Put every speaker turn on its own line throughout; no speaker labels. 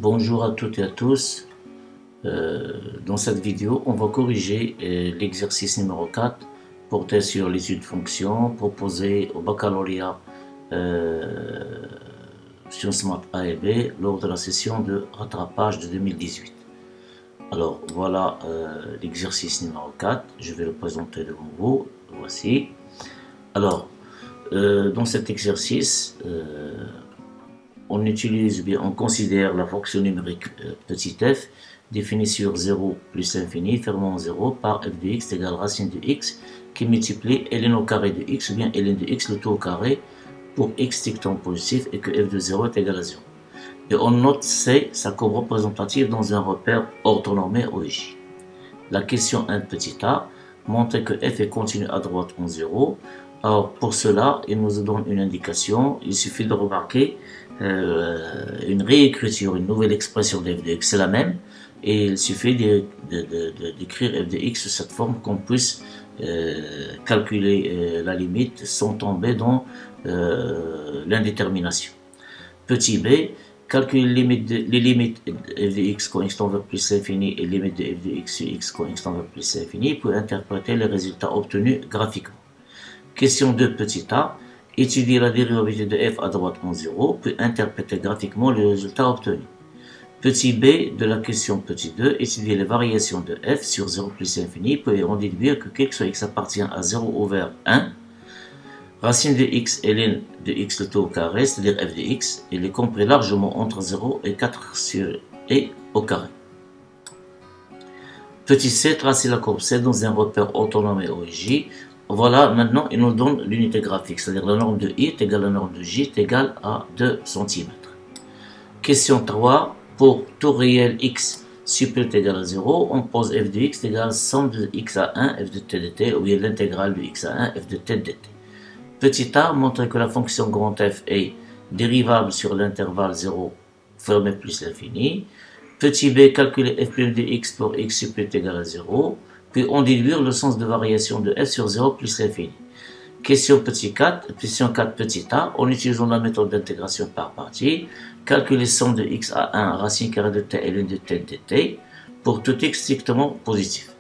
Bonjour à toutes et à tous. Dans cette vidéo, on va corriger l'exercice numéro 4 porté sur l'étude fonction proposée au baccalauréat Sciences Maths A et B lors de la session de rattrapage de 2018. Alors voilà l'exercice numéro 4, je vais le présenter devant vous, voici. Alors, dans cet exercice, on utilise bien, on considère la fonction numérique petit f définie sur 0 plus l'infini fermant 0 par f de x égale racine de x qui multiplie ln au carré de x ou bien ln de x le tout au carré pour x strictement positif et que f de 0 est égal à 0. Et on note C sa courbe représentative dans un repère orthonormé OJ. La question 1 petit a montre que f est continu à droite en 0. Alors pour cela, il nous donne une indication, il suffit de remarquer une réécriture, une nouvelle expression de f de x, c'est la même, et il suffit d'écrire f de x sous cette forme qu'on puisse calculer la limite sans tomber dans l'indétermination. Petit b, calculer les limites f de x quand x tend vers plus l'infini et les limites de f de x sur x quand x tend vers plus l'infini pour interpréter les résultats obtenus graphiquement. Question 2 petit a, étudier la dérivabilité de f à droite en 0, puis interpréter graphiquement le résultat obtenu. Petit b de la question petit 2, étudier les variations de f sur 0 plus l'infini, puis en déduire que quel que soit x appartient à 0 ouvert 1, racine de x ln de x le tout au carré, c'est-à-dire f de x, il est compris largement entre 0 et 4 sur e au carré. Petit c, tracer la courbe c dans un repère orthonormé OJ. Voilà, maintenant il nous donne l'unité graphique, c'est-à-dire la norme de i est égale à la norme de j est égale à 2 cm. Question 3, pour tout réel x supérieur égal à 0, on pose f de x égale somme de x à 1 f de t dt, ou bien l'intégrale de x à 1 f de t dt. Petit a montre que la fonction grand f est dérivable sur l'intervalle 0 fermé plus l'infini. Petit b, calculer f' de x pour x supérieur égal à 0. Puis on déduire le sens de variation de f sur 0 plus l'infini. Question 4 petit a, en utilisant la méthode d'intégration par partie, calculer somme de x à 1 racine carrée de t ln de t dt pour tout x strictement positif.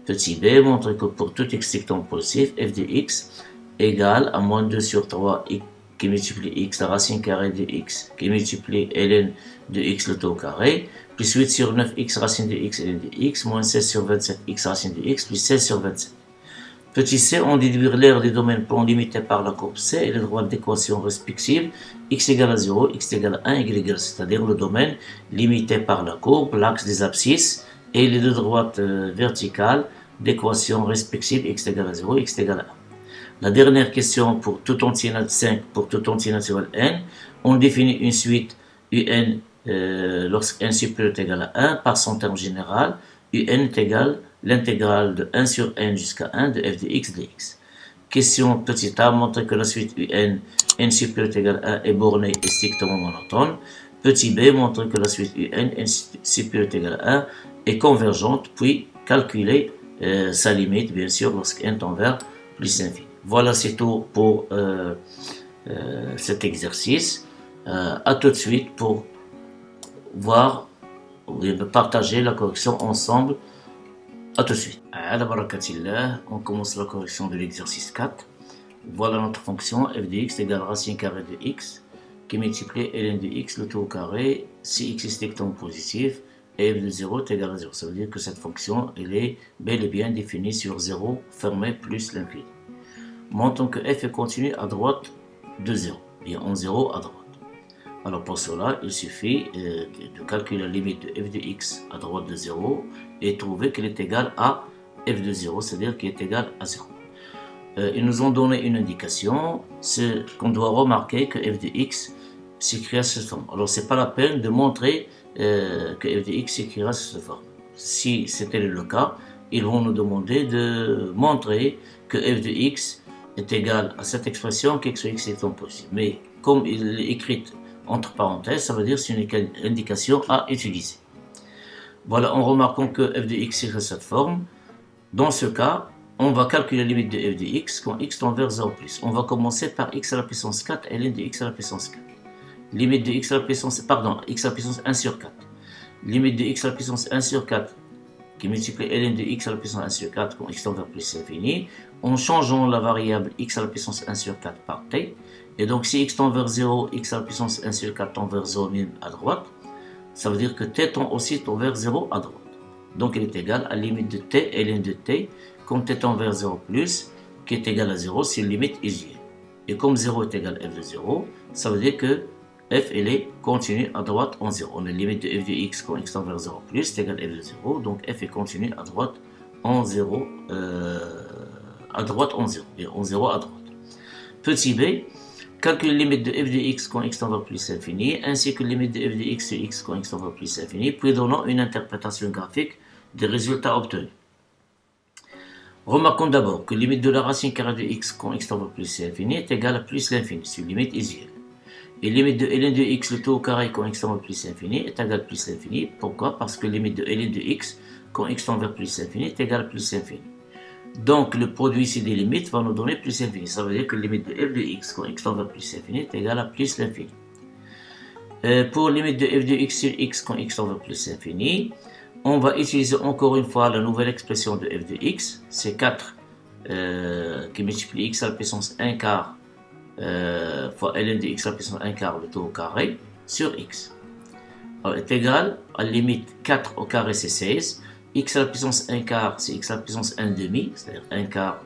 Petit b montre que pour tout x strictement positif, f de x égale à moins 2 sur 3 x qui multiplie x, la racine carrée de x qui multiplie ln de x le tout au carré, plus 8 sur 9 x racine de x ln de x, moins 16 sur 27 x racine de x, plus 16 sur 27. Petit c, on déduire l'aire des domaines plans limités par la courbe c et les droites d'équation respectives x égale à 0, x égale à 1, y égale à, c'est-à-dire le domaine limité par la courbe, l'axe des abscisses et les deux droites verticales d'équation respectives x égale à 0, x égale à 1. La dernière question pour tout entier 5 pour tout entier naturel n, on définit une suite un lorsque n supérieur est égal à 1 par son terme général, un est égal l'intégrale de 1 sur n jusqu'à 1 de f de x dx. Question petit a montre que la suite n supérieur est égal à 1 est bornée et strictement monotone. Petit b montre que la suite n supérieur est égal à 1 est convergente, puis calculer sa limite bien sûr lorsque n tend vers plus l'infini. Voilà, c'est tout pour cet exercice. À tout de suite pour voir et partager la correction ensemble. À tout de suite. On commence la correction de l'exercice 4. Voilà notre fonction f de x égale racine carrée de x qui multiplie ln de x le tout au carré si x est strictement positif et f de 0 est égal à 0. Ça veut dire que cette fonction elle est bel et bien définie sur 0 fermé plus l'infini. Montrons que f est continu à droite de 0, bien en 0 à droite. Alors pour cela, il suffit de calculer la limite de f de x à droite de 0 et trouver qu'elle est égale à f de 0, c'est-à-dire qu'elle est égale à 0. Ils nous ont donné une indication, c'est qu'on doit remarquer que f de x s'écrira sous cette forme. Alors c'est pas la peine de montrer que f de x s'écrira sous cette forme. Si c'était le cas, ils vont nous demander de montrer que f de x est égal à cette expression que x est possible. Mais comme il est écrit entre parenthèses, ça veut dire que c'est une indication à utiliser. Voilà, en remarquant que f de x est de cette forme, dans ce cas, on va calculer la limite de f de x quand x tend vers 0+. On va commencer par x à la puissance 4 et ln de x à la puissance 4. limite de x à la puissance, pardon, x à la puissance 1 sur 4. Limite de x à la puissance 1 sur 4 qui multiplie ln de x à la puissance 1 sur 4 quand x tend vers plus l'infini, en changeant la variable x à la puissance 1 sur 4 par t. Et donc si x tend vers 0, x à la puissance 1 sur 4 tend vers 0 même à droite, ça veut dire que t tend aussi vers 0 à droite. Donc il est égal à limite de t, ln de t, quand t tend vers 0 plus, qui est égal à 0 si limite usuelle. Et comme 0 est égal à f de 0, ça veut dire que f elle est continue à droite en 0. On a limite de f de x quand x tend vers 0 plus, c'est égal à f de 0, donc f est continue à droite en 0, et en 0 à droite. Petit b, calcule limite de f de x quand x tend vers plus l'infini, ainsi que limite de f de x sur x quand x tend vers plus l'infini, puis donnant une interprétation graphique des résultats obtenus. Remarquons d'abord que limite de la racine carrée de x quand x tend vers plus l'infini est égale à plus l'infini, sur limite usuelle. Et limite de ln de x le tout au carré quand x tend vers plus l'infini est égal à plus l'infini. Pourquoi? Parce que limite de ln de x quand x tend vers plus l'infini est égal à plus l'infini. Donc le produit ici des limites va nous donner plus l'infini. Ça veut dire que limite de f de x quand x tend vers plus l'infini est égal à plus l'infini. Pour limite de f de x sur x quand x tend vers plus l'infini, on va utiliser encore une fois la nouvelle expression de f de x. C'est 4 qui multiplie x à la puissance 1 quart fois ln de x à la puissance 1 quart le tout au carré sur x. Alors, est égal à la limite 4 au carré c'est 16. X à la puissance 1 quart c'est x à la puissance 1 demi, c'est-à-dire 1 quart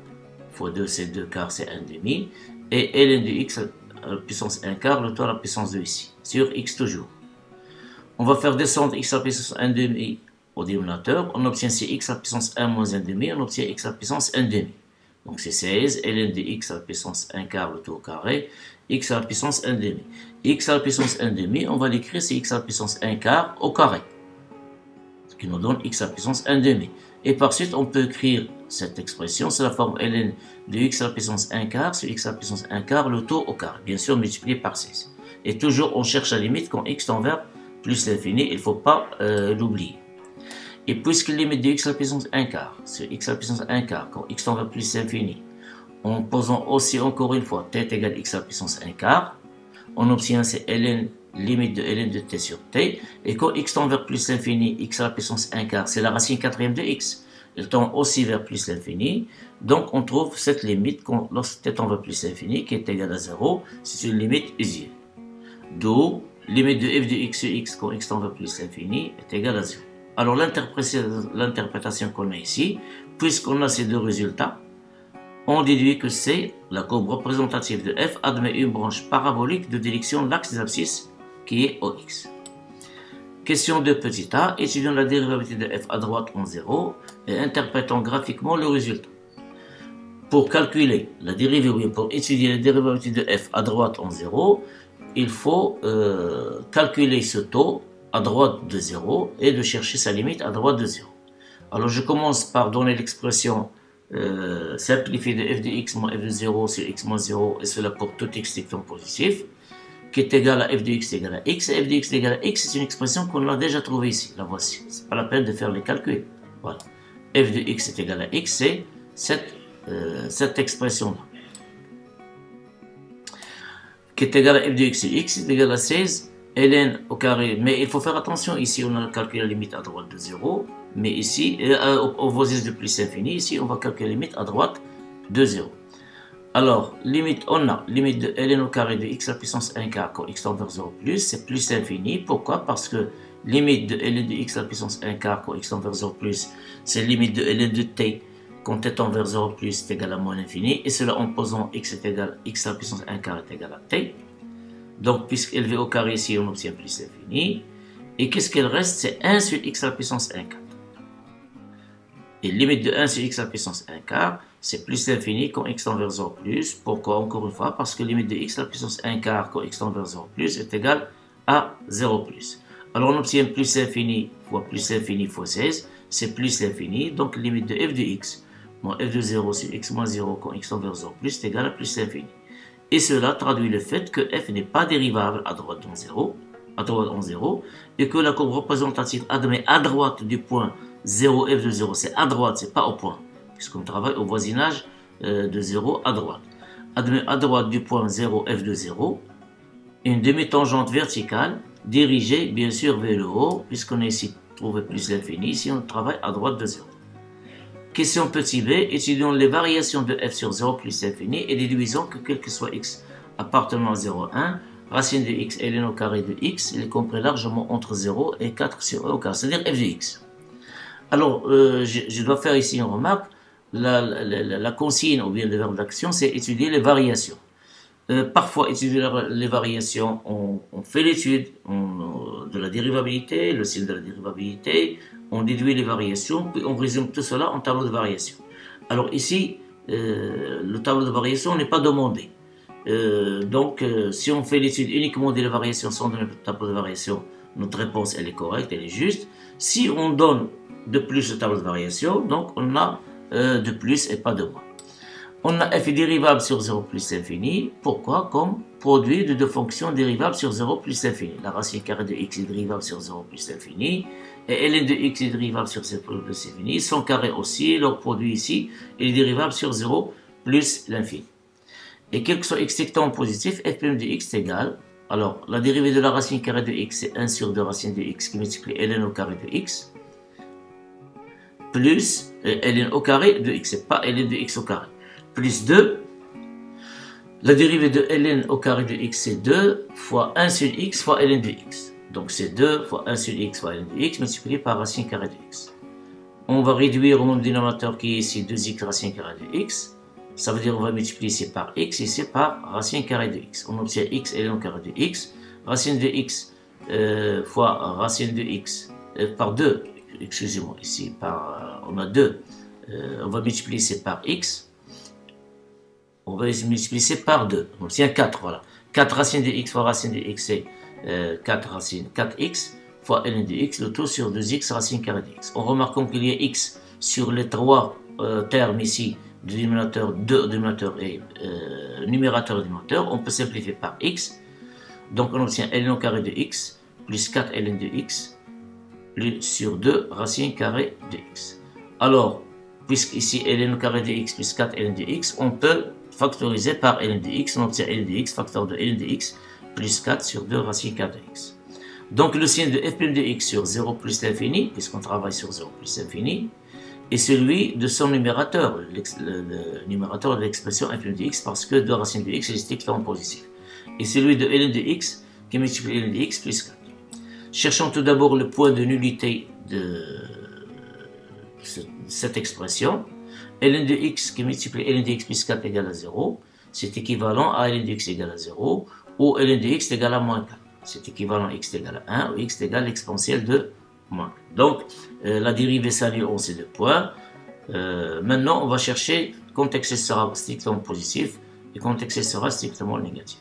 fois 2 c'est 2 quarts c'est 1 demi. Et ln de x à la puissance 1 quart le tout à la puissance 2 ici, sur x toujours. On va faire descendre x à la puissance 1 demi au dénominateur. On obtient c'est x à la puissance 1 moins 1 demi, on obtient x à la puissance 1 demi. Donc c'est 16, ln de x à la puissance 1 quart le tout au carré, x à la puissance 1 demi. X à la puissance 1 demi, on va l'écrire c'est x à la puissance 1 quart au carré, ce qui nous donne x à la puissance 1 demi. Et par suite, on peut écrire cette expression, c'est la forme ln de x à la puissance 1 quart sur x à la puissance 1 quart le tout au carré, bien sûr multiplié par 16. Et toujours on cherche la limite quand x tend vers plus l'infini, il ne faut pas l'oublier. Et puisque la limite de x à la puissance 1 quart sur x à la puissance 1 quart quand x tend vers plus l'infini, en posant aussi encore une fois t est égal à x à la puissance 1 quart, on obtient c'est ln, limite de ln de t sur t, et quand x tend vers plus l'infini, x à la puissance 1 quart, c'est la racine quatrième de x, elle tend aussi vers plus l'infini, donc on trouve cette limite lorsque t tend vers plus l'infini qui est égale à 0, c'est une limite usuelle. D'où limite de f de x sur x quand x tend vers plus l'infini est égale à 0. Alors l'interprétation qu'on a ici, puisqu'on a ces deux résultats, on déduit que c'est la courbe représentative de f admet une branche parabolique de direction de l'axe des abscisses qui est OX. Question de petit a, étudions la dérivabilité de f à droite en 0 et interprétons graphiquement le résultat. Pour calculer la dérivabilité, pour étudier la dérivabilité de f à droite en 0, il faut calculer ce taux à droite de 0 et de chercher sa limite à droite de 0. Alors je commence par donner l'expression simplifiée de f de x moins f de 0 sur x moins 0, et cela pour tout x étant positif, qui est égal à f de x égale à x, et f de x égale à x, c'est une expression qu'on a déjà trouvée ici, la voici, c'est pas la peine de faire les calculs. Voilà, f de x est égal à x, c'est cette expression-là, qui est égal à f de x sur x, est égal à 16, ln au carré, mais il faut faire attention, ici on a calculé la limite à droite de 0, mais ici, au voisins de plus infini, ici on va calculer la limite à droite de 0. Alors, on a limite de ln au carré de x à la puissance 1 quart quand x tend vers 0 plus, c'est plus infini. Pourquoi? Parce que limite de ln de x à la puissance 1 quart quand x tend vers 0 plus, c'est limite de ln de t quand t tend vers 0 plus est égal à moins l'infini, et cela en posant x est égal, x à la puissance 1 quart est égal à t. Donc, puisque élevé au carré ici, on obtient plus l'infini. Et qu'est-ce qu'il reste? C'est 1 sur x à la puissance 1 quart. Et limite de 1 sur x à la puissance 1 quart, c'est plus l'infini quand x tend vers 0 plus. Pourquoi? Encore une fois, parce que limite de x à la puissance 1 quart quand x tend vers 0 plus est égal à 0 plus. Alors on obtient plus l'infini fois 16, c'est plus l'infini. Donc limite de f de x moins f de 0 sur x moins 0 quand x tend vers 0 plus est égal à plus l'infini. Et cela traduit le fait que f n'est pas dérivable à droite en 0, et que la courbe représentative admet à droite du point 0 f de 0, c'est à droite, c'est pas au point, puisqu'on travaille au voisinage de 0 à droite. Admet à droite du point 0 f de 0, une demi-tangente verticale dirigée bien sûr vers le haut, puisqu'on a ici trouvé plus l'infini, si on travaille à droite de 0. Question petit b, étudions les variations de f sur 0 plus l'infini et déduisons que quel que soit x appartenant à 0, 1, racine de x ln au carré de x, il est compris largement entre 0 et 4 sur e au carré, c'est-à-dire f de x. Alors, je dois faire ici une remarque, la consigne ou bien le verbe d'action, c'est étudier les variations. Parfois, étudier les variations, on fait l'étude de la dérivabilité, le signe de la dérivabilité, on déduit les variations, puis on résume tout cela en tableau de variation. Alors ici, le tableau de variation n'est pas demandé. Donc, si on fait l'étude uniquement des variations sans donner le tableau de variation, notre réponse elle est correcte, elle est juste. Si on donne de plus le tableau de variation, donc on a de plus et pas de moins. On a f dérivable sur 0 plus l'infini. Pourquoi? Comme produit de deux fonctions dérivables sur 0 plus l'infini. La racine carrée de x est dérivable sur 0 plus l'infini. Et ln de x est dérivable sur 0 plus l'infini. Son carré aussi, leur produit ici, est dérivable sur 0 plus l'infini. Et quel que soit x sectant positif, f' de x est égal. Alors, la dérivée de la racine carrée de x, c'est 1 sur 2 racine de x qui multiplie ln au carré de x. Plus ln au carré de x, c'est pas ln de x au carré. Plus 2, la dérivée de ln au carré de x, c'est 2 fois 1 sur x fois ln de x. Donc c'est 2 fois 1 sur x fois ln de x multiplié par racine carrée de x. On va réduire au même dénominateur qui est ici 2x racine carrée de x. Ça veut dire qu'on va multiplier ici par x, ici par racine carrée de x. On obtient x ln au carré de x. Racine de x fois racine de x par 2. Excusez-moi, ici on a 2. On va multiplier ici par x. On va multiplier par 2. On obtient 4, voilà. 4 racine de x fois racine de x, c'est 4x fois ln de x, le tout sur 2x racine carrée de x. En remarquant qu'il y a x sur les trois termes ici, du dénominateur, dénominateur et numérateur et dénominateur, on peut simplifier par x. Donc on obtient ln au carré de x plus 4 ln de x plus sur 2 racine carrée de x. Alors, puisque ici ln au carré de x plus 4 ln de x, on peut factoriser par ln de x, on obtient ln de x, facteur de ln de x, plus 4 sur 2 racine carrée de x. Donc le signe de f' de x sur 0 plus l'infini, puisqu'on travaille sur 0 plus l'infini, est celui de son numérateur, le numérateur de l'expression f' de x, parce que 2 racines de x est strictement positif. Et celui de ln de x qui multiplie ln de x plus 4. Cherchons tout d'abord le point de nullité de cette expression. Ln de x qui multiplie ln de x plus 4 égale à 0, c'est équivalent à ln de x égale à 0, ou ln de x égale à moins 4. C'est équivalent à x égale à 1, ou x égale à l'exponentielle de moins 4. Donc, la dérivée s'annule en ces deux points. Maintenant, on va chercher quand x sera strictement positif et quand x sera strictement négatif.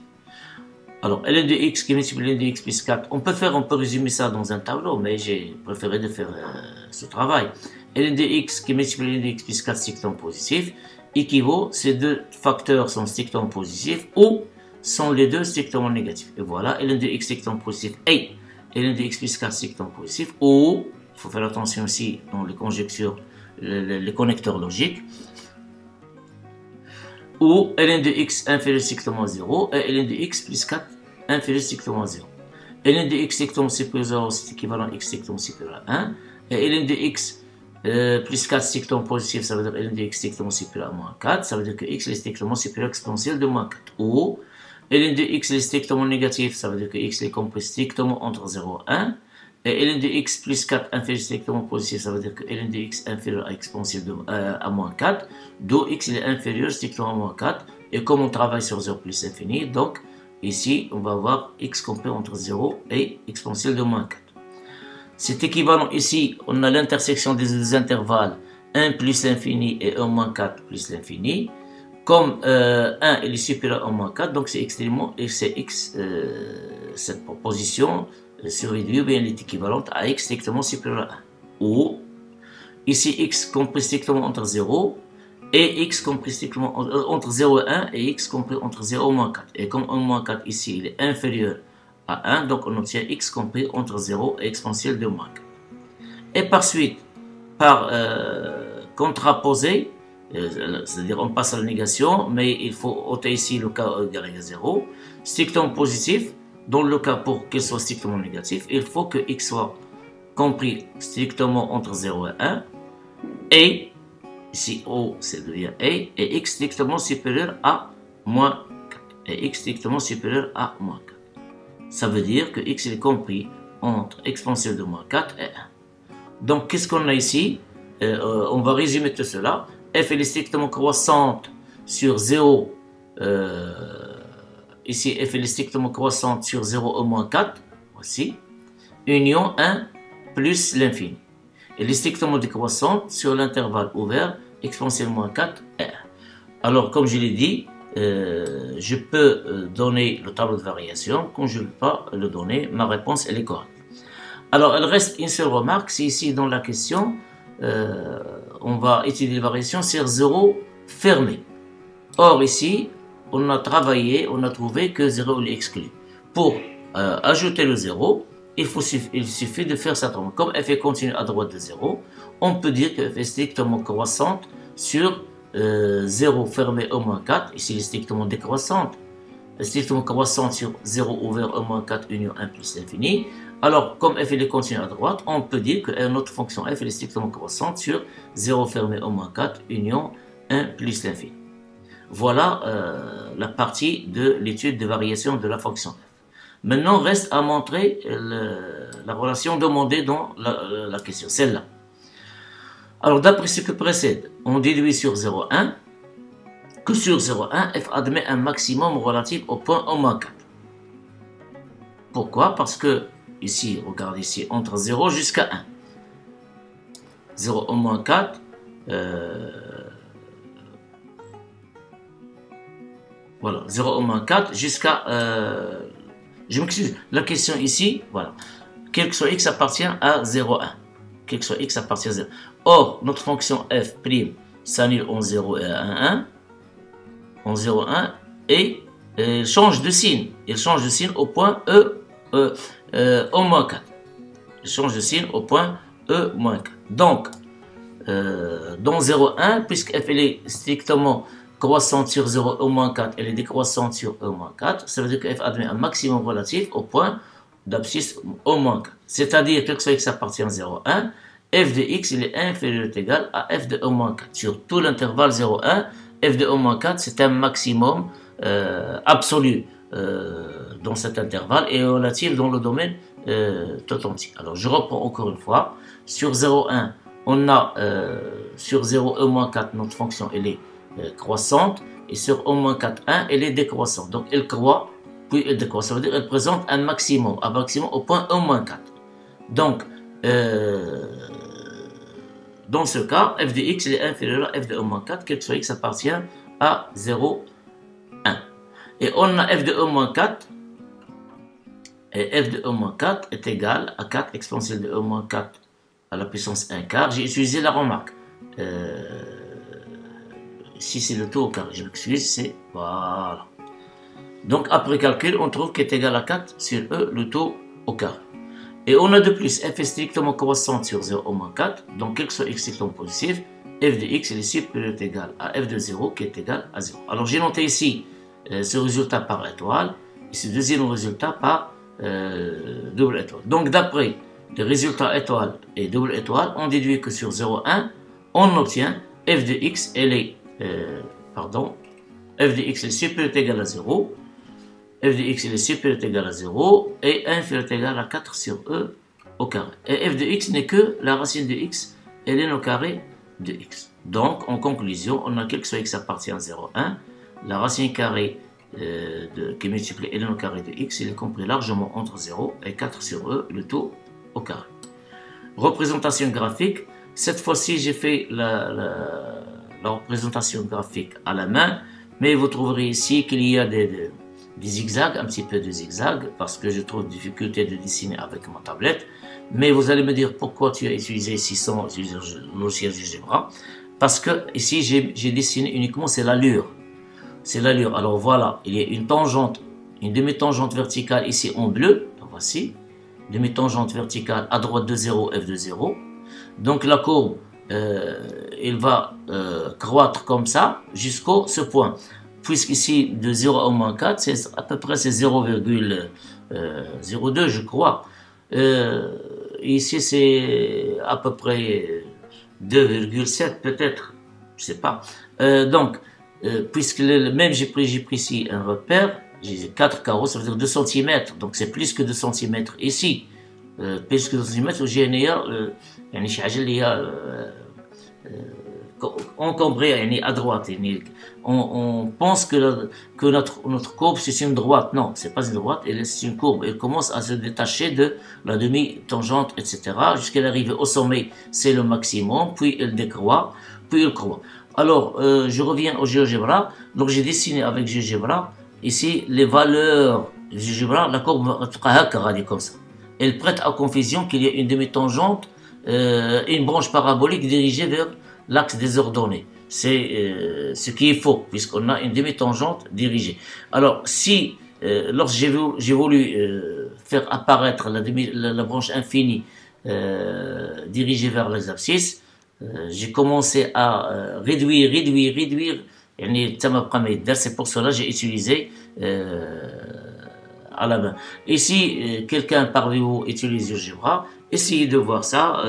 Alors, ln de x qui multiplie ln de x plus 4, on peut résumer ça dans un tableau, mais j'ai préféré de faire ce travail. Ln de x qui multiplie ln de x plus 4 strictement positif équivaut, ces deux facteurs sont strictement positifs ou sont les deux strictement négatifs. Et voilà, ln de x strictement positif et ln de x plus 4 strictement positif, ou, il faut faire attention aussi dans les conjectures, les connecteurs logiques, ou ln de x inférieur strictement à 0 et ln de x plus 4 inférieur strictement à 0. Ln de x strictement supérieur à 0, c'est équivalent à x strictement supérieur à 1, et ln de x plus 4 strictement positif, ça veut dire ln de x strictement supérieur à moins 4, ça veut dire que x est strictement supérieur à l'exponentielle de moins 4. Ou ln de x est strictement négatif, ça veut dire que x est compris strictement entre 0 et 1. Et ln de x plus 4 inférieur strictement positif, ça veut dire que ln de x inférieur à l'exponentielle à moins 4, d'où x est inférieur strictement à moins 4. Et comme on travaille sur 0 plus infini, donc ici on va avoir x compris entre 0 et exponentielle de moins 4. C'est équivalent ici, on a l'intersection des deux intervalles 1 plus l'infini et 1 moins 4 plus l'infini. Comme 1 est supérieur à moins 4, donc c'est extrêmement, et c'est x, cette proposition surréduite bien est équivalente à x strictement supérieur à 1. Ou ici x compris strictement entre 0 et x compris strictement entre 0 et 1 et x compris entre 0 et moins 4. Et comme 1 moins 4 ici il est inférieur à 1, donc on obtient x compris entre 0 et exponentielle de moins 4. Et par suite, par contraposé, c'est-à-dire on passe à la négation, mais il faut ôter ici le cas égal à 0. Strictement positif, dans le cas pour qu'il soit strictement négatif, il faut que x soit compris strictement entre 0 et 1, et ici O, ça devient A, et x strictement supérieur à moins 4. Et x strictement supérieur à moins 4. Ça veut dire que x est compris entre exponentielle de moins 4 et 1. Donc, qu'est-ce qu'on a ici? On va résumer tout cela. F est strictement croissante sur 0. Ici, f est strictement croissante sur 0 au moins 4. Voici. Union 1 plus l'infini. Elle est strictement décroissante sur l'intervalle ouvert exponentielle moins 4 et 1. Alors, comme je l'ai dit, je peux donner le tableau de variation. Quand je ne peux pas le donner, ma réponse elle est correcte. Alors, il reste une seule remarque. C'est ici dans la question, on va étudier les variations sur 0 fermé. Or, ici, on a travaillé, on a trouvé que 0 est exclu. Pour ajouter le 0, il suffit de faire ça. Comme f est continue à droite de 0, on peut dire que f est strictement croissante sur 0 fermé au moins 4. Ici, elle est strictement décroissante. Strictement croissante sur 0 ouvert au moins 4 union 1 plus l'infini. Alors, comme f est continue à droite, on peut dire que notre fonction f est strictement croissante sur 0 fermé au moins 4 union 1 plus l'infini. Voilà la partie de l'étude de variation de la fonction f. Maintenant, reste à montrer la relation demandée dans la question, celle-là. Alors, d'après ce que précède, on déduit sur 0,1 que sur 0,1, f admet un maximum relatif au point au moins 4. Pourquoi? Parce que, ici, regarde ici, entre 0 jusqu'à 1. 0 au moins 4, voilà, 0 au moins 4 jusqu'à... je m'excuse, la question ici, voilà. Quel que soit x appartient à 0,1. Quel que soit x appartient à 0. Or, notre fonction f' s'annule en 0 et 1, en 0, 1, et il change de signe. Il change de signe au point au moins 4. Il change de signe au point E moins 4. Donc, dans 0,1, puisque f est strictement croissante sur 0 au moins 4, elle est décroissante sur E moins 4, ça veut dire que f admet un maximum relatif au point d'abscisse au moins 4. C'est-à-dire, quel que soit x appartient à 0,1, f de x il est inférieur ou égal à f de E moins 4. Sur tout l'intervalle 0,1, f de E moins 4, c'est un maximum absolu dans cet intervalle et relatif dans le domaine tout entier. Alors, je reprends encore une fois. Sur 0,1, on a sur 0 E moins 4, notre fonction elle est croissante, et sur au moins 4, 1, elle est décroissante. Donc, elle croît, puis elle décroît. Ça veut dire qu'elle présente un maximum au point au moins 4. Donc, dans ce cas, f de x est inférieur à f de au moins 4, quel que soit x appartient à 0, 1. Et on a f de au moins 4, et f de au moins 4 est égal à 4 exponentielle de au moins 4 à la puissance 1 quart. J'ai utilisé la remarque. Si c'est le taux au carré, je m'excuse, c'est voilà. Donc après calcul, on trouve qu'il est égal à 4 sur E, le taux au carré. Et on a de plus, f est strictement croissante sur 0 au moins 4, donc quel que soit x strictement positif, f de x est supérieur ou égal à f de 0 qui est égal à 0. Alors j'ai noté ici ce résultat par étoile, et ce deuxième résultat par double étoile. Donc d'après les résultats étoile et double étoile, on déduit que sur 0,1, on obtient f de x, elle est f de x est supérieur ou égal à 0, f de x est supérieur ou égal à 0, et inférieur ou égal à 4 sur E au carré. Et f de x n'est que la racine de x, elle est au carré de x. Donc, en conclusion, on a quel que soit x appartient à 0,1, la racine carrée qui multiplie ln au carré de x, il est compris largement entre 0 et 4 sur E, le tout au carré. Représentation graphique, cette fois-ci j'ai fait la représentation graphique à la main, mais vous trouverez ici qu'il y a des zigzags, un petit peu de zigzags, parce que je trouve difficulté de dessiner avec ma tablette. Mais vous allez me dire pourquoi tu as utilisé 600 le logiciel GeoGebra. Parce que ici j'ai dessiné uniquement c'est l'allure. C'est l'allure. Alors voilà, il y a une tangente, une demi-tangente verticale ici en bleu. Donc voici, demi-tangente verticale à droite de 0, f de 0. Donc la courbe, il va croître comme ça jusqu'au ce point. puisqu'ici, de 0 à moins 4, c'est à peu près 0,02, je crois. Ici, c'est à peu près 2,7 peut-être, je sais pas. Puisque même j'ai pris ici un repère, j'ai 4 carreaux, ça veut dire 2 cm, donc c'est plus que 2 cm ici. Plus que 2 cm, وجاية يعني شي حاجة اللي هي encombrée à droite. On pense que notre courbe c'est une droite. Non, c'est pas une droite, c'est une courbe. Elle commence à se détacher de la demi-tangente, etc. Jusqu'à l'arrivée au sommet, c'est le maximum, puis elle décroît, puis elle croît. Alors, je reviens au GeoGebra. Donc, j'ai dessiné avec GeoGebra ici les valeurs du GeoGebra. La courbe va comme ça. Elle prête à confusion qu'il y a une demi-tangente, une branche parabolique dirigée vers l'axe des ordonnées. C'est ce qui est faux, puisqu'on a une demi-tangente dirigée. Alors, si, lorsque j'ai voulu faire apparaître la branche infinie dirigée vers les abscisses, j'ai commencé à réduire. C'est pour cela que j'ai utilisé à la main. Et si quelqu'un parmi vous utilise GeoGebra, essayez de voir ça,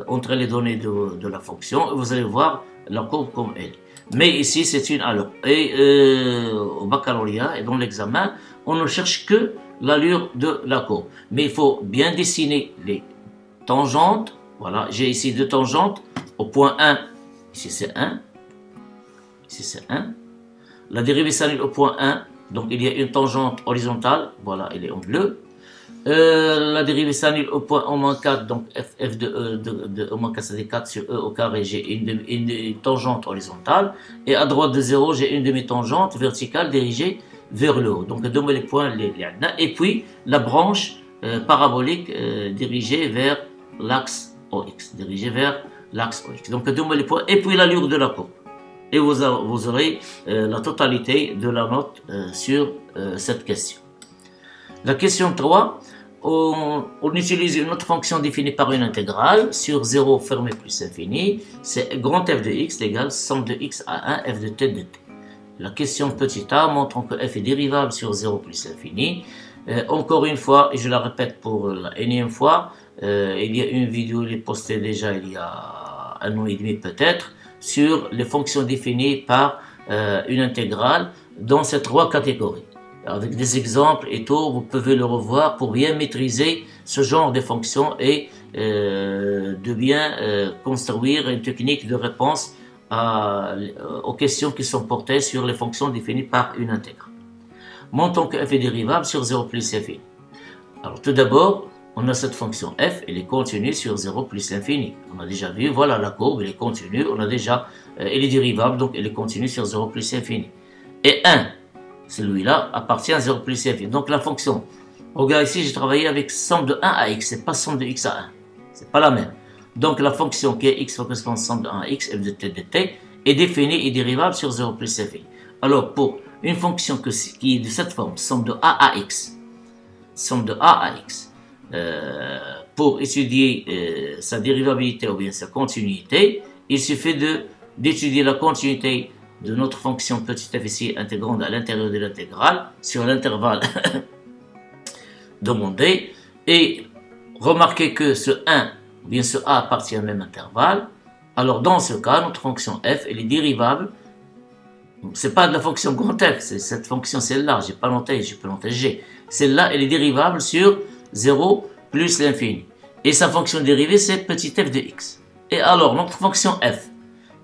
entre les données de la fonction, vous allez voir la courbe comme elle. Mais ici, c'est une allure. Et au baccalauréat et dans l'examen, on ne cherche que l'allure de la courbe. Mais il faut bien dessiner les tangentes. Voilà, j'ai ici deux tangentes au point 1. Ici, c'est 1. Ici, c'est 1. La dérivée s'annule au point 1. Donc, il y a une tangente horizontale. Voilà, elle est en bleu. La dérivée s'annule au point -4, donc f de e de -4, c'est 4 sur e au carré, j'ai une tangente horizontale, et à droite de 0, j'ai une demi-tangente verticale dirigée vers le haut. Donc, deux les points, et puis la branche parabolique dirigée vers l'axe OX, Donc, deux les points, et puis l'allure de la courbe. Et vous aurez la totalité de la note sur cette question. La question 3, on utilise une autre fonction définie par une intégrale sur 0 fermé plus infini. C'est grand f de x égale somme de x à 1 f de t de t. La question petit a montrant que f est dérivable sur 0 plus infini. Encore une fois, et je la répète pour la énième fois, il y a une vidéo qui est postée déjà il y a 1 an et demi peut-être, sur les fonctions définies par une intégrale dans ces trois catégories. Avec des exemples et tout, vous pouvez le revoir pour bien maîtriser ce genre de fonctions et de bien construire une technique de réponse aux questions qui sont portées sur les fonctions définies par une intégrale. Montrons que f est dérivable sur 0 plus infini. Alors tout d'abord, on a cette fonction f, elle est continue sur 0 plus infini. On a déjà vu, voilà la courbe, elle est continue, on a déjà, elle est dérivable, donc elle est continue sur 0 plus infini. Et 1, celui-là appartient à 0 plus infini. Donc la fonction, regarde ici, j'ai travaillé avec somme de 1 à x, c'est pas somme de x à 1, c'est pas la même. Donc la fonction qui est x correspond à somme de 1 à x, f de t, est définie et dérivable sur 0 plus infini. Alors pour une fonction qui est de cette forme, somme de a à x, pour étudier sa dérivabilité ou bien sa continuité, il suffit d'étudier la continuité de notre fonction petit f ici intégrande à l'intérieur de l'intégrale sur l'intervalle demandé, et remarquez que ce 1 ou bien ce a appartient au même intervalle. Alors dans ce cas, notre fonction f elle est dérivable. C'est pas de la fonction grand f, c'est cette fonction celle-là, j'ai pas noté, je peux noter g. Celle-là elle est dérivable sur 0 plus l'infini. Et sa fonction dérivée c'est petit f de x. Et alors notre fonction f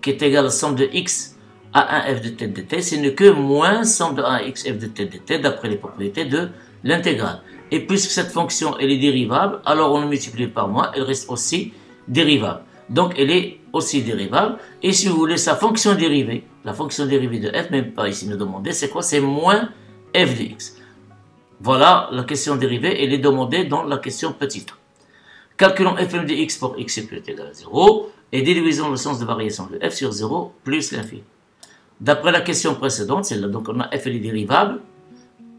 qui est égale à somme de x à 1 f de t de t, ce n'est que moins somme de 1 x f de t de t d'après les propriétés de l'intégrale. Et puisque cette fonction elle est dérivable, alors on le multiplie par moins, elle reste aussi dérivable. Donc elle est aussi dérivable. Et si vous voulez sa fonction dérivée, la fonction dérivée de f, même pas ici nous demander, c'est quoi? C'est moins f de x. Voilà la question dérivée, elle est demandée dans la question petite. Calculons fm de x pour x est égal à 0 et déduisons le sens de variation de f sur 0 plus l'infini. D'après la question précédente, celle-là, donc on a f elle est dérivable,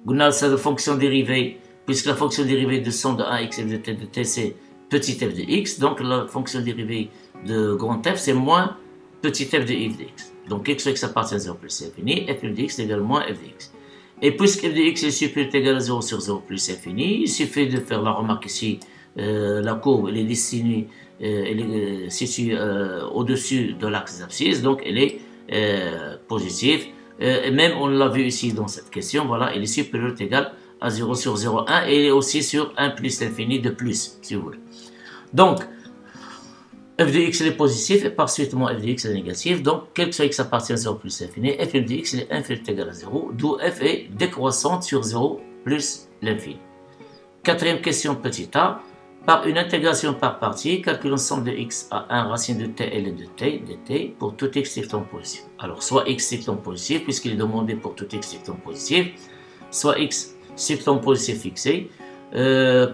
on a cette fonction dérivée, puisque la fonction dérivée de somme de 1x f de t c'est petit f de x, donc la fonction dérivée de grand f c'est moins petit f de x de x. Donc x sur x appartient à 0 plus c'est infini, f de x est égal à moins f de x. Et puisque f de x est supérieur ou égal à 0 sur 0 plus infini, il suffit de faire la remarque ici, la courbe elle est dessinée, elle est située au-dessus de l'axe des abscisses, donc elle est positive. Et même on l'a vu ici dans cette question, voilà, elle est supérieure ou égale à 0 sur 0,1 et elle est aussi sur 1 plus l'infini de plus, si vous voulez. Donc, f de x est positif et par suite f de x est négatif. Donc, quel que soit x appartient à 0 plus l'infini, f de x est inférieur ou égal à 0, d'où f est décroissante sur 0 plus l'infini. Quatrième question petit a. Par une intégration par partie, calcule l'ensemble de x à 1 racine de t ln de t dt pour tout x sectant positif. Alors, soit x sectant positif, puisqu'il est demandé pour tout x sectant positif, soit x sectant positif fixé.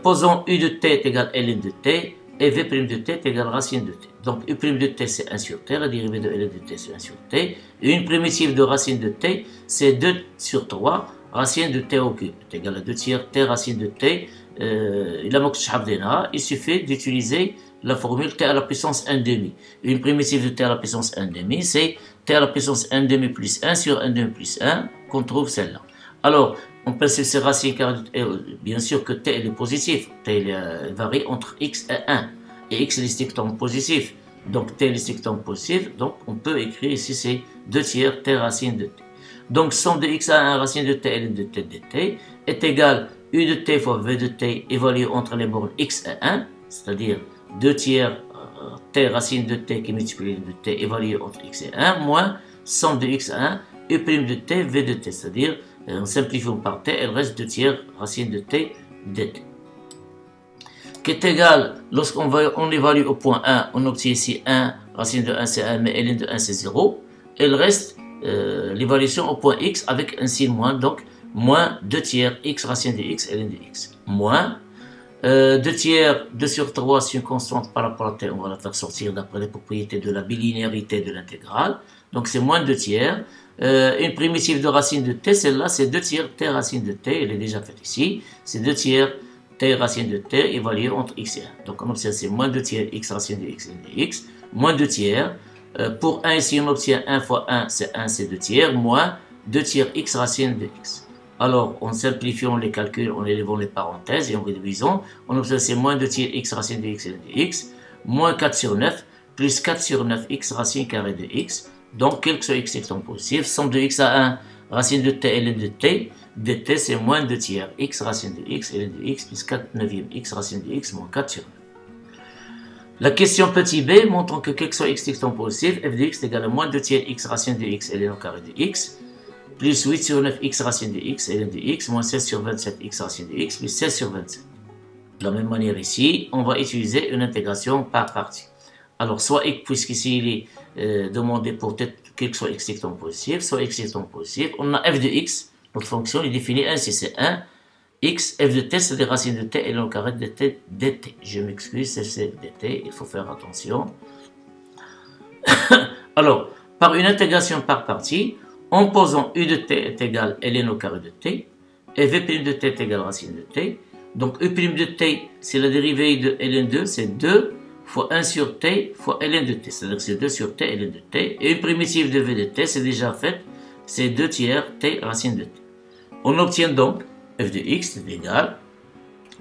Posons u de t est égal à ln de t et v' de t est égal à racine de t. Donc, u' de t c'est 1 sur t, la dérivée de ln de t c'est 1 sur t. Et une primitive de racine de t c'est 2 sur 3, racine de t au cube est égal à 2 tiers t racine de t. Il suffit d'utiliser la formule t à la puissance 1 demi. Une primitive de t à la puissance 1 demi, c'est t à la puissance 1 demi plus 1 sur 1 demi plus 1, qu'on trouve celle-là. Alors, on peut se ces racines, bien sûr que t est positif, t varie entre x et 1, et x est le sectant positif, donc t est le sectant positif, donc on peut écrire ici c'est 2 tiers t racine de t. Donc, somme de x à 1 racine de t ln de t dt est égal u de t fois v de t évalué entre les bornes x et 1, c'est-à-dire 2 tiers t racine de t qui multiplie de t évalué entre x et 1, moins somme de x à 1, u' de t, v de t, c'est-à-dire en simplifiant par t, elle reste 2 tiers racine de t dt. Qui est égal, lorsqu'on évalue au point 1, on obtient ici 1, racine de 1 c'est 1, mais ln de 1 c'est 0, elle reste l'évaluation au point x avec un signe moins, donc moins 2 tiers x racine de x ln de x, moins 2 tiers 2 sur 3 c'est une constante par rapport à t, on va la faire sortir d'après les propriétés de la bilinéarité de l'intégrale, donc c'est moins 2 tiers. Une primitive de racine de t, celle-là c'est 2 tiers t racine de t, elle est déjà faite ici, c'est 2 tiers t racine de t évalué entre x et 1. Donc on obtient c'est moins 2 tiers x racine de x ln de x, moins 2 tiers. Pour 1 ici on obtient 1 fois 1 c'est 1 c'est 2 tiers, moins 2 tiers x racine de x. Alors, en simplifiant les calculs, en élevant les parenthèses et en réduisant, on obtient c'est moins 2 tiers x racine de x ln de x, moins 4 sur 9, plus 4 sur 9 x racine carrée de x. Donc, quel que soit x sectant positif, somme de x à 1, racine de t ln de t, dt c'est moins 2 tiers x racine de x ln de x, plus 4 neuvième x racine de x, moins 4 sur 9. La question petit b, montrant que quel que soit x sectant positif, f de x est égal à moins 2 tiers x racine de x ln au carré de x, plus 8 sur 9 x racine de x ln de x, moins 16 sur 27 x racine de x, plus 16 sur 27. De la même manière ici, on va utiliser une intégration par partie. Alors, soit x, puisqu'ici il est demandé pour quel que soit x sectant positif, soit x sectant positif, on a f de x, notre fonction est définie ainsi, c'est 1, x, f de t, c'est des racines de t, ln au carré de t, dt. Je m'excuse, c'est dt, il faut faire attention. Alors, par une intégration par partie, en posant u de t est égal à ln au carré de t, et v' de t est égal à racine de t. Donc u' de t, c'est la dérivée de ln2, c'est 2 fois 1 sur t fois ln de t, c'est-à-dire que c'est 2 sur t ln de t. Et une primitive de v de t, c'est déjà fait, c'est 2 tiers t racine de t. On obtient donc f de x est égal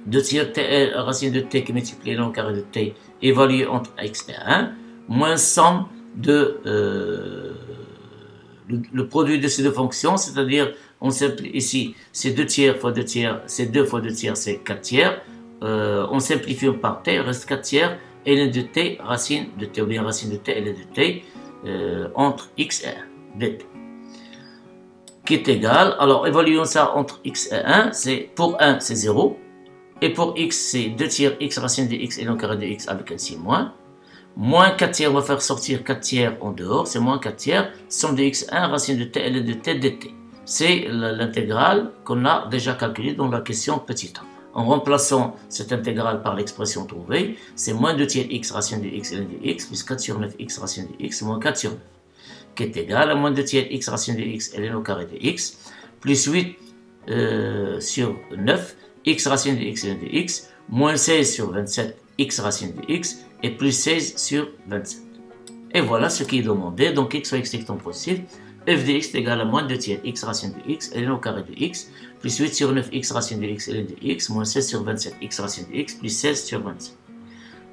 2 tiers t racine de t qui multiplie ln au carré de t évalué entre x et 1, moins somme de le produit de ces deux fonctions, c'est-à-dire, on simplifie ici, c'est 2 tiers fois 2 tiers, c'est 2 fois 2 tiers, c'est 4 tiers. On simplifie par t, il reste 4 tiers, ln de t, racine de t, ou bien racine de t, ln de t, entre x et 1, dt. Qui est égal, alors évaluons ça entre x et 1, c'est pour 1, c'est 0, et pour x, c'est 2 tiers x racine de x, ln carré de x avec un signe moins. Moins 4 tiers, on va faire sortir 4 tiers en dehors, c'est moins 4 tiers, somme de x1, racine de t, ln de t, dt. C'est l'intégrale qu'on a déjà calculée dans la question petit a. En remplaçant cette intégrale par l'expression trouvée, c'est moins 2 tiers x racine de x, ln de x, plus 4 sur 9 x racine de x, moins 4 sur 9, qui est égal à moins 2 tiers x racine de x, ln au carré de x, plus 8 sur 9 x racine de x, ln de x, moins 16 sur 27 x racine de x, et plus 16 sur 27. Et voilà ce qui est demandé. Donc x fois x étant positif, f de x est égal à moins 2 tiers x racine de x ln au carré de x, plus 8 sur 9 x racine de x ln de x, moins 16 sur 27 x racine de x, plus 16 sur 27.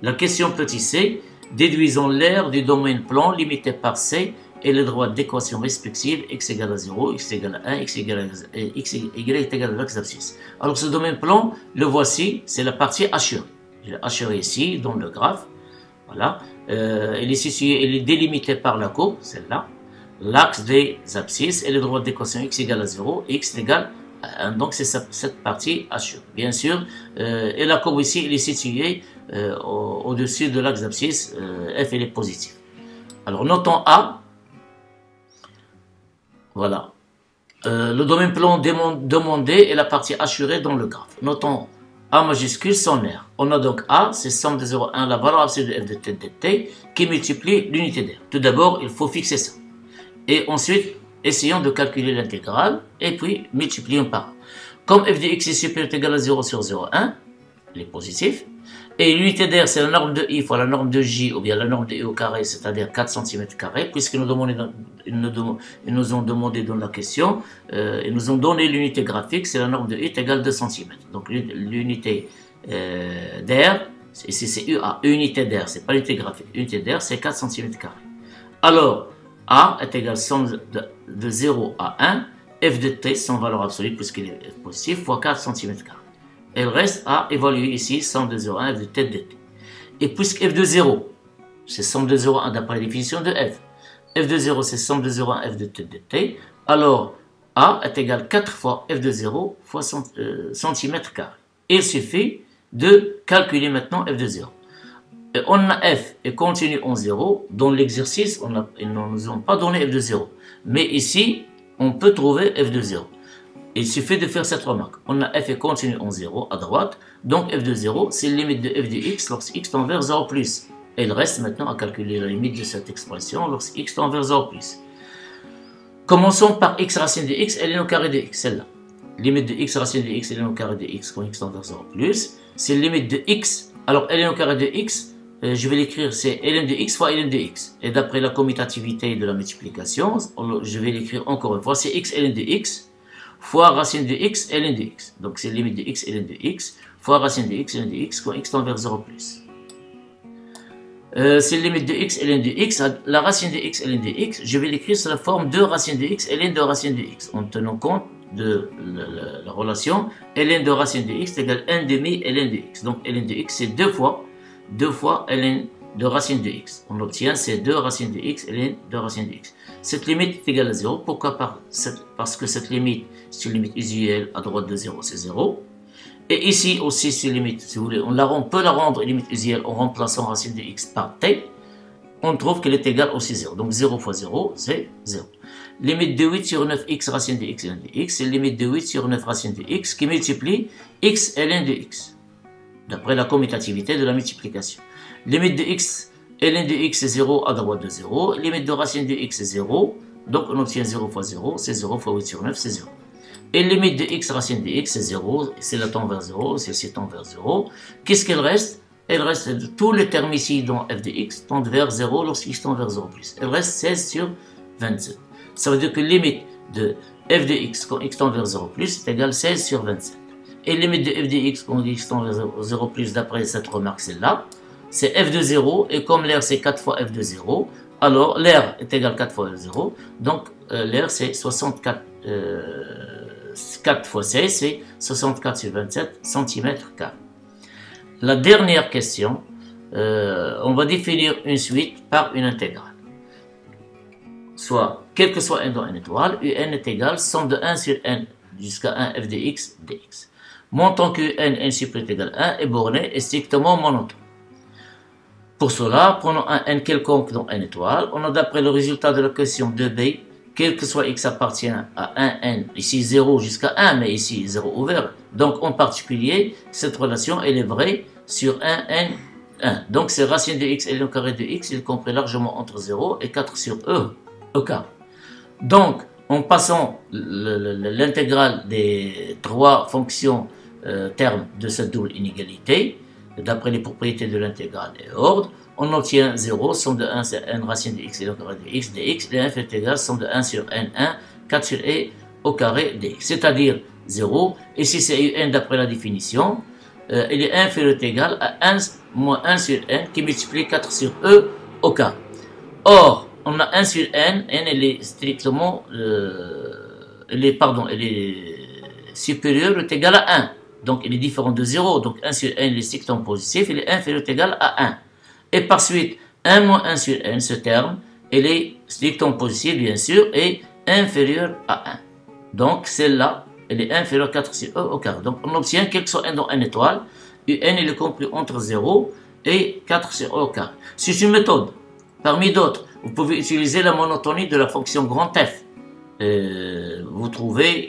La question petit c, déduisons l'aire du domaine plan limité par c et les droits d'équation respectives x égale à 0, x égale à 1, x égale à l'axe d'abscisse. Alors ce domaine plan, le voici, c'est la partie assurée. Je l'ai assuré ici dans le graphe. Voilà. Il est délimité par la courbe, celle-là, l'axe des abscisses et les droits d'équation x égale à 0 et x égale à 1. Donc c'est cette partie assurée. Bien sûr, et la courbe ici, elle est située au-dessus de l'axe d'abscisse, f elle est positive. Alors notons A. Voilà. Le domaine plan demandé est la partie assurée dans le graphe. Notons A majuscule son aire. On a donc A, c'est somme de 0, 1, la valeur absolue de f de t dt qui multiplie l'unité d'aire. Tout d'abord, il faut fixer ça. Et ensuite, essayons de calculer l'intégrale et puis multiplions par 1. Comme f de x est supérieur ou égal à 0 sur 0,1, il est positif. Et l'unité d'aire, c'est la norme de I fois la norme de J, ou bien la norme de I au carré, c'est-à-dire 4 cm², puisqu'ils nous ont demandé dans la question, ils nous ont donné l'unité graphique, c'est la norme de I est égale à 2 cm. Donc l'unité d'aire, ici c'est UA, unité d'aire, c'est pas l'unité graphique, l'unité d'aire c'est 4 cm². Alors, A est égal à somme de 0 à 1, f de t, sans valeur absolue, puisqu'il est positif, fois 4 cm². Elle reste à évaluer ici somme de 0 à 1 f de t de t. Et puisque f de 0, c'est somme de 0 à 1 d'après la définition de f. F de 0, c'est somme de 0 à 1 f de t de t. Alors, A est égal à 4 fois f de 0 fois cm². Il suffit de calculer maintenant f de 0. Et on a f est contenu en 0. Dans l'exercice, ils ne nous ont pas donné f de 0. Mais ici, on peut trouver f de 0. Il suffit de faire cette remarque. On a f est contenu en 0 à droite, donc f de 0, c'est la limite de f de x lorsque x tend vers 0 plus. Et il reste maintenant à calculer la limite de cette expression lorsque x tend vers 0 plus. Commençons par x racine de x ln au carré de x, celle-là. Limite de x racine de x ln au carré de x quand x tend vers 0 plus. C'est la limite de x. Alors ln au carré de x, je vais l'écrire, c'est ln de x fois ln de x. Et d'après la commutativité de la multiplication, je vais l'écrire encore une fois, c'est x ln de x fois racine de x ln de x. Donc c'est limite de x ln de x fois racine de x ln de x quand x tend vers 0 plus. C'est limite de x ln de x. La racine de x ln de x, je vais l'écrire sous la forme de racine de x ln de racine de x, en tenant compte de la relation ln de racine de x égale 1 demi ln de x. Donc ln de x c'est 2 fois ln de racine de x. On obtient ces 2 racines de x ln de racine de x. Cette limite est égale à 0. Pourquoi? Parce que cette limite, c'est une limite usuelle à droite de 0, c'est 0. Et ici aussi, cette limite, si vous voulez, on peut la rendre limite usuelle en remplaçant racine de x par t. On trouve qu'elle est égale aussi 0. Donc 0 fois 0, c'est 0. Limite de 8 sur 9 x racine de x ln de x, c'est limite de 8 sur 9 racine de x qui multiplie x ln de x, d'après la commutativité de la multiplication. Limite de x ln de x est 0 à droite de 0. Limite de racine de x est 0. Donc on obtient 0 fois 0. C'est 0 fois 8 sur 9, c'est 0. Et limite de x racine de x c'est 0. C'est la tend vers 0. C'est tend vers 0. Qu'est-ce qu'il reste? Il reste tous les termes ici dont f de x tendent vers 0 lorsqu'x tend vers 0 plus. Il reste 16 sur 27. Ça veut dire que limite de f de x quand x tend vers 0 plus est égale 16 sur 27. Et limite de f de x quand x tend vers 0 plus d'après cette remarque, celle-là, c'est f de 0, et comme l'aire c'est 4 fois f de 0, alors l'aire est égal à 4 fois f de 0, donc l'aire c'est 64, 4 fois 16, c'est 64 sur 27 cm². La dernière question, on va définir une suite par une intégrale. Soit, quel que soit n dans n étoile, un est égal somme de 1 sur n jusqu'à 1 f de x dx. Montant que n supérieur égal à 1 est borné et strictement monotone. Pour cela, prenons un n quelconque dans n étoile. On a d'après le résultat de la question 2b, quel que soit x appartient à un n, ici 0 jusqu'à 1, mais ici 0 ouvert. Donc en particulier, cette relation elle est vraie sur un n 1. Donc c'est racine de x ln au carré de x, il compris largement entre 0 et 4 sur e carré. Donc en passant l'intégrale des 3 fonctions termes de cette double inégalité, d'après les propriétés de l'intégrale et ordre, on obtient 0, somme de 1 c'est n racine de x et le carré de x dx, et 1 fait égal somme de 1 sur n1, 4 sur e au carré dx, c'est-à-dire 0, ici c'est un d'après la définition, il est inférieur ou égal à 1 moins 1 sur n qui multiplie 4 sur e au carré. Or, on a 1 sur n, n elle est strictement, elle est supérieure ou égale à 1. Donc, il est différent de 0. Donc, 1 sur n, il est strictement positif, il est inférieur ou égal à 1. Et par suite, 1 moins 1 sur n, ce terme, il est strictement positif, bien sûr, et inférieur à 1. Donc, celle-là, elle est inférieure à 4 sur e au carré. Donc, on obtient, quel que soit n dans n étoile, un il est compris entre 0 et 4 sur e au carré. C'est une méthode. Parmi d'autres, vous pouvez utiliser la monotonie de la fonction grand F. Vous trouvez,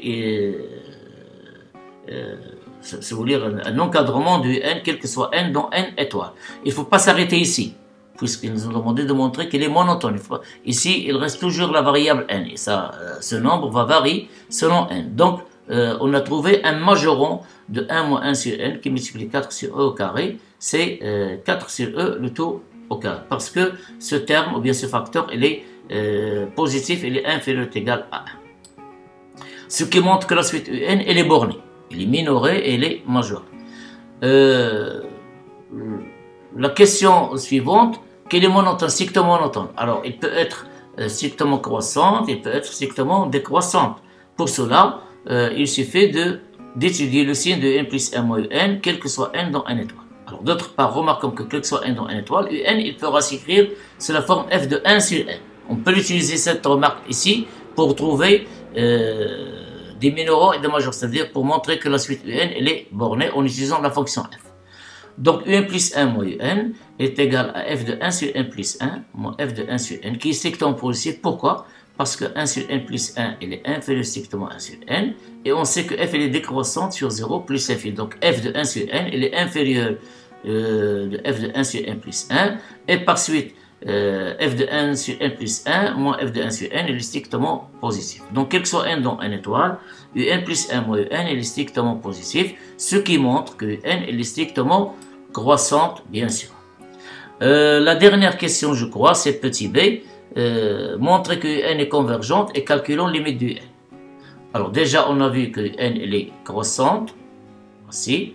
si vous voulez, un encadrement du n, quel que soit n dans n étoiles. Il ne faut pas s'arrêter ici, puisqu'ils nous ont demandé de montrer qu'il est monotone. Ici, il reste toujours la variable n, et ça, ce nombre va varier selon n. Donc, on a trouvé un majoron de 1 moins 1 sur n qui multiplie 4 sur e au carré, c'est 4 sur e le tout au carré, parce que ce terme, ou bien ce facteur, il est positif, il est inférieur ou égal à 1. Ce qui montre que la suite un, elle est bornée, elle est minorée et elle est majorée. La question suivante, quel est monotone, strictement monotone? Alors, il peut être strictement croissante, il peut être strictement décroissante. Pour cela, il suffit d'étudier le signe de n plus 1 moins un, quel que soit n dans n étoile. Alors, d'autre part, remarquons que quel que soit n dans n étoile, un, il peut s'écrire sous la forme f de 1 sur n. On peut utiliser cette remarque ici pour trouver des minorants et des majeurs, c'est-à-dire pour montrer que la suite un, elle est bornée en utilisant la fonction f. Donc, un plus 1 moins un est égal à f de 1 sur n plus 1 moins f de 1 sur n, qui est strictement positif. Pourquoi? Parce que 1 sur n plus 1, il est inférieur strictement à 1 sur n, et on sait que f elle est décroissante sur 0 plus f. Donc, f de 1 sur n, il est inférieur de f de 1 sur n plus 1, et par suite, f de 1 sur n plus 1 moins f de 1 sur n, il est strictement positif. Donc, quel que soit n dans n étoile, un plus 1 moins n, il est strictement positif, ce qui montre que n il est strictement croissante, bien sûr. La dernière question, je crois, c'est petit b. Montrer que n est convergente et calculons limite du n. Alors déjà, on a vu que n elle est croissante, voici,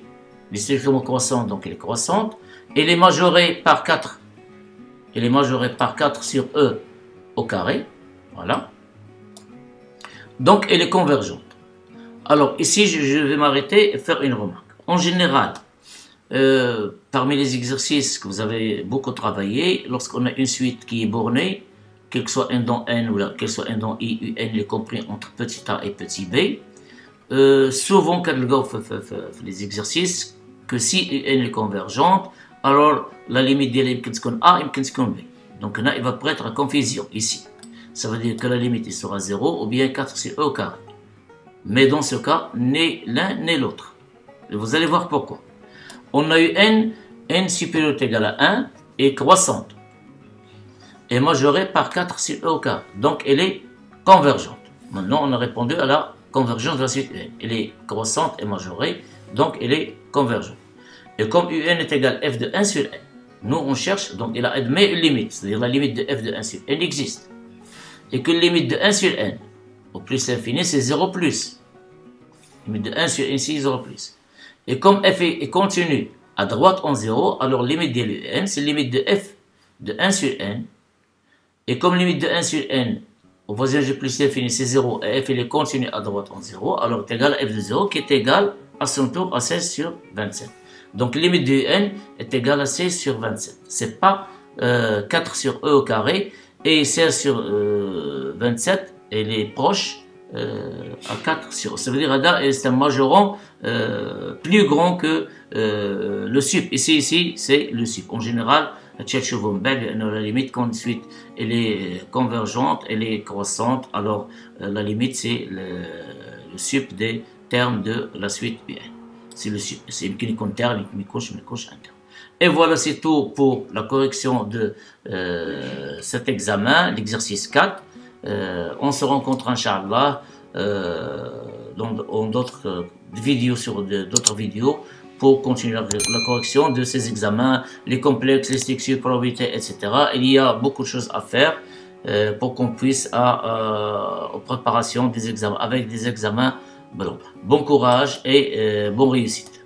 elle est strictement croissante, donc elle est croissante, elle est majorée par 4, elle est majorée par 4 sur e au carré, voilà, donc elle est convergente. Alors ici, je vais m'arrêter et faire une remarque. En général, parmi les exercices que vous avez beaucoup travaillé, lorsqu'on a une suite qui est bornée, quel que soit n dans n ou quel que soit n dans i, un est compris entre petit a et petit b, souvent quand le gars fait les exercices, que si n est convergente, alors la limite de يمكن تكون a يمكن تكون b. Donc là, il va prêter à confusion ici. Ça veut dire que la limite il sera 0 ou bien 4 sur e au carré. Mais dans ce cas, ni l'un ni l'autre. Et vous allez voir pourquoi. On a eu n supérieur ou égal à 1 et croissante, est majorée par 4 sur e au carré. Donc, elle est convergente. Maintenant, on a répondu à la convergence de la suite un. Elle est croissante et majorée, donc elle est convergente. Et comme un est égal à f de 1 sur n, nous, on cherche, donc il a admis une limite, c'est-à-dire la limite de f de 1 sur n existe. Et que la limite de 1 sur n, au plus infini, c'est 0 plus. La limite de 1 sur n, ici, 0 plus. Et comme f est continu à droite en 0, alors limite de n, c'est limite de f de 1 sur n. Et comme limite de 1 sur n, au voisinage plus l'infini, c'est 0, et f est continu à droite en 0, alors c'est égal à f de 0, qui est égal à son tour à 16 sur 27. Donc limite de n est égal à 16 sur 27. C'est pas 4 sur e au carré, et 16 sur 27, elle est proche à 4 sur e. Ça veut dire que c'est un majoron plus grand que le sup. Ici c'est le sup. En général, la limite ensuite elle est convergente, elle est croissante, alors la limite c'est le sup des termes de la suite un. C'est le sup, c'est une terme, une couche interne. Et voilà, c'est tout pour la correction de cet examen, l'exercice 4. On se rencontre, Inch'Allah, dans d'autres vidéos, sur d'autres vidéos, pour continuer la correction de ces examens, les complexes, les structures, probabilités, etc. Il y a beaucoup de choses à faire pour qu'on puisse aux préparations des examens, avec des examens blancs. Bon courage et bonne réussite.